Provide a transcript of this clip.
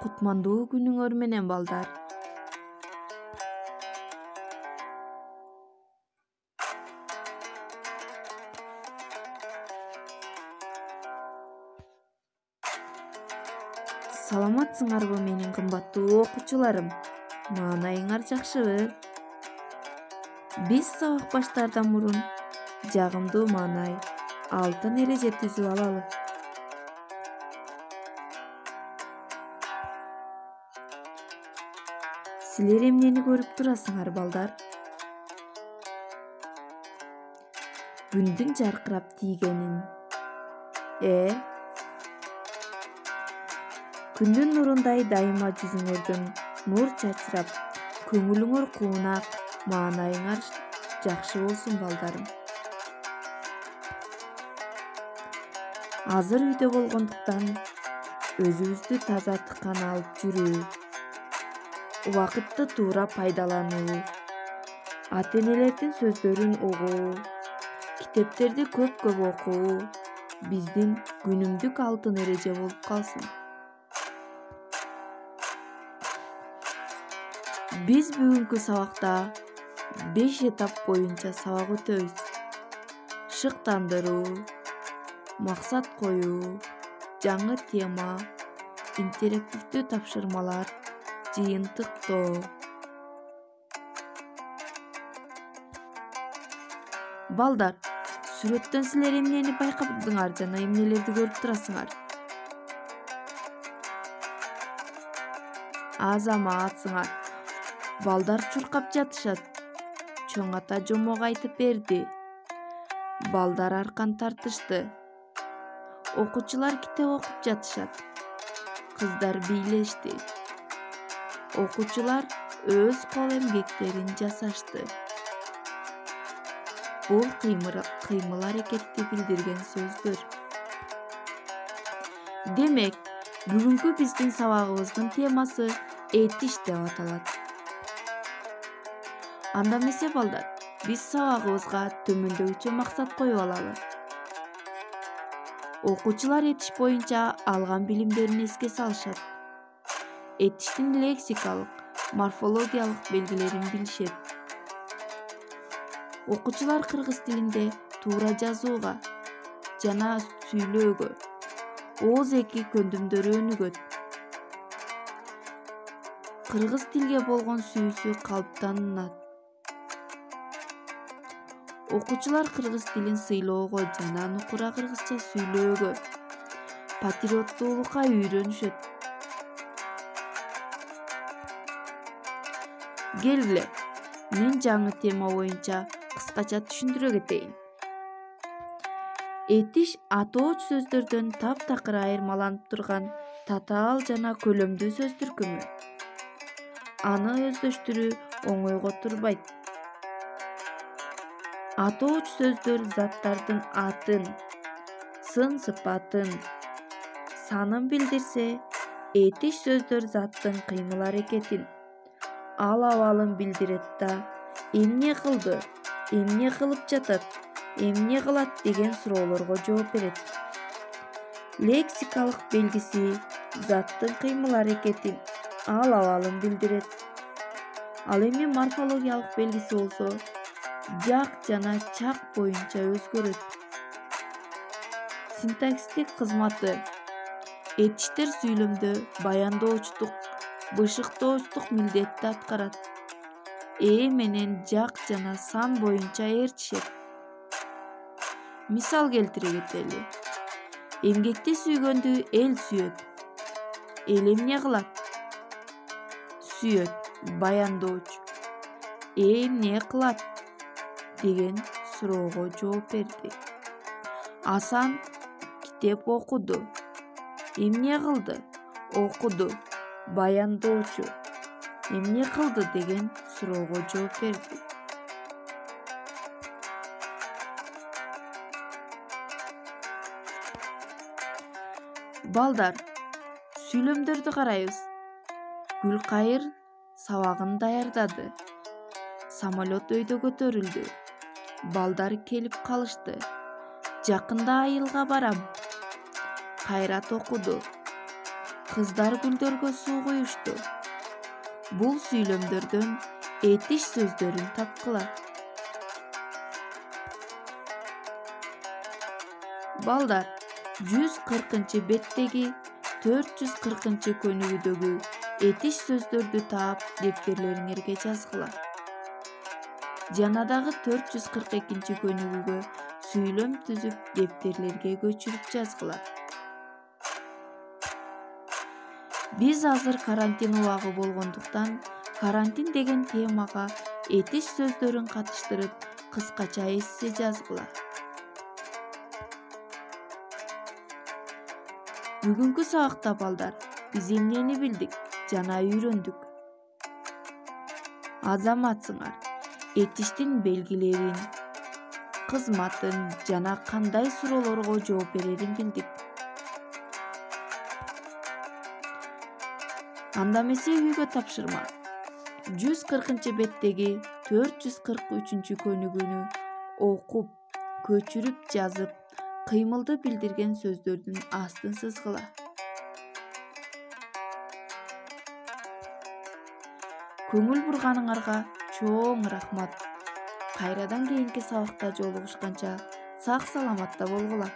Кутмандуу күнүңөр менен балдар. Саламатсыңарбы менин кымбаттуу окуучуларым? Маанайыңар жакшыбы? Биз сабак баштаардан мурун жагымдуу маанай, алтын эреже түзүп алалы. Силер эмнени көрүп турасыңар, балдар? Күндүн жаркырап тийгенин. Күндүн нурундай дайыма жүзүңөрдөн нур чачырап, көңүлүңөр куунак, маанайыңар жакшы болсун, балдарым. Азыр үйдө болгондуктан өзүбүздү таза тыккан алып жүрүү, убакытты туура пайдалануу, ата-энелердин сөздөрүн угуу, китептерди көп окуу биздин күнүмдүк алтын эреже болуп калсын. Биз бүгүнкү сабакта 5 этап боюнча сабак өтөбүз. Шыктандыруу, максат коюу, жаңы тема, интерактивдүү тапшырмалар, жыйынтыктоо. Балдар, сүрөттөн силер эмнени байкадыңар жана эмнелерди көрүп турасыңар? Азаматсыңар. Балдар чуркап жатышат. Чоң ата жомок айтып берди. Балдар аркан тартышты. Окуучулар китеп окуп жатышат. Кыздар бийлешти. Окуучулар өз кол эмгектерин жасашты. Бул кыймыл аракетти билдирген сөздөр. Демек, бүгүнкү биздин сабагыбыздын темасы этиш деп аталат. Анда эмесе, балдар, биз сабагыбызга төмөндөгүчө максат коюп алалы. Окуучулар этиш боюнча алган билимдерин эске салышат. Этиштин лексикалык, морфологиялык белгилерин билишет. Окуучулар кыргыз тилинде туура жазууга жана сүйлөөгө, ооз эки көндүмдөрү өнүгөт. Кыргыз тилге болгон сүйүүсү калыптанат. Окуучулар кыргыз тилин сыйлоого жана нукура кыргызча сүйлөөгө, патриоттуулукка үйрөнүшөт. Келгиле, мен жаңы тема боюнча кыскача түшүндүрө кетейин. Этиш атооч сөздөрдөн таптакыр айырмаланып турган татаал жана көлөмдүү сөз түркүмү. Аны өздөштүрүү оңойго турбайт. Атооч сөздөр заттардын атын, сын-сыпатын, санын билдирсе, этиш сөздөр заттын кыймыл-аракетин, ал-абалын билдирет да, эмне кылды, эмне кылып жатат, эмне кылат деген суроолорго жооп берет. Лексикалык белгиси заттын кыймыл-аракетин, ал-абалын билдирет. Ал эми морфологиялык белгиси болсо, жак жана чак боюнча өзгөрөт. Синтаксистик кызматы. Этиштер сүйлөмдө баяндоочтук, бышыктоочтук милдетти аткарат. Менен жак жана сан боюнча ээрчишет. Мисал келтире кетели. Эмгекти сүйгөндү эл сүйөт. Эл эмне кылат? Сүйөт, баяндоочу. Эмне кылат? Деген суроого жооп берди. Асан китеп окуду. Эмне кылды? Окуду, баяндоочу. Эмне кылды деген суроого жооп берди. Балдар, сүйлөмдөрдү карайбыз. Гүлкайыр сабагын даярдады. Самолет өйдө көтөрүлдү. Балдар келип калышты. Жакында айылга барам. Кайрат окуду. Кыздар гүлдөргө суу куюшту. Бул сүйлөмдөрдөн этиш сөздөрүн тапкыла. Балдар, 140 беттеги 440 көнүгүүдөгү этиш сөздөрдү таап дептерлериңерге жазгыла. Жана дагы 442 көнүгүүгө сүйлөм түзүп дептерлерге көчүрүп жазгыла. Биз азыр карантин убагы болгондуктан карантин деген темага этиш сөздөрүн катыштырып кыскача эссе жазгыла. Бүгүнкү сабакта балдар биз эмнени билдик жана үйрөндүк? Азаматсыңар, этиштин белгилерин, кызматын жана кандай суроолорго жооп берерин билдик. Анда эмесе үйгө тапшырма. 140 беттеги 443 көнүгүүнү окуп, көчүрүп жазып, кыймылды билдирген сөздөрдүн астын сызгыла. Көңүл бурганыңарга чоң рахмат. Кайрадан кийинки сабакта жолугушканча сак саламатта болгула.